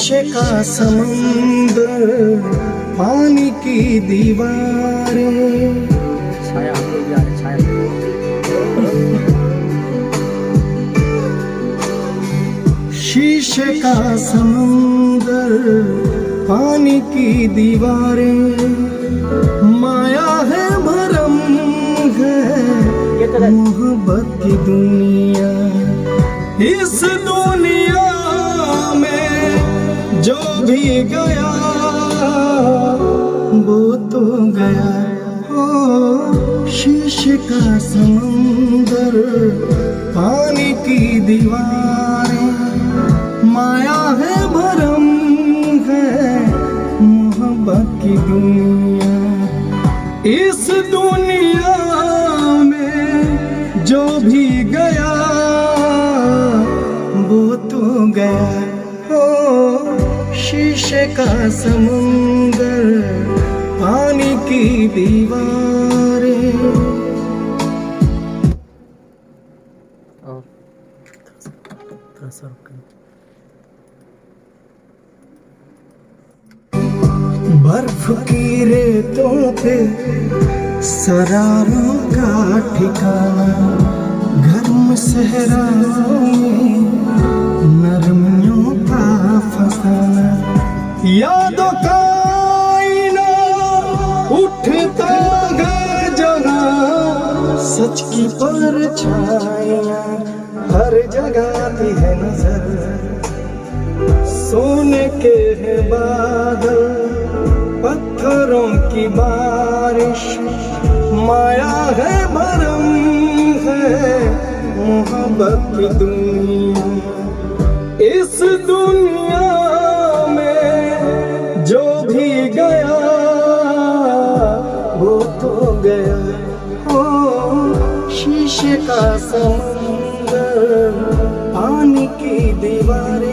शीशे का समुंदर, पानी की दीवारें, छाया हम लोग भी आ रहे, छाया शीशे का समुंदर, पानी की दीवारें, माया है भरम है मोहब्बत की दुनिया। इस दुनिया में जो भी गया वो तो गया। ओ शीशे का समुंदर, पानी की दीवारें, माया है भरम है मोहब्बत की दुनिया। इस दुनिया में जो भी गया वो तो गया। ओ शीशे का समुंदर, पानी की दीवारें। थोड़ा सा रुक। बर्फ की रेतों पे सरारों का ठिकाना, गर्म सहराओं में नरमियों का फसाना। यादों का आईना उठता है जहाँ, सच की परछाइयाँ हर जगह आती है नजर। सोने के हैं बादल, पत्थरों की बारिश, माया है भरम है मोहब्बत की दुनिया। इस दुनिया में जो भी गया वो तो गया। ओ शीशे का समुंदर, पानी की दीवारें।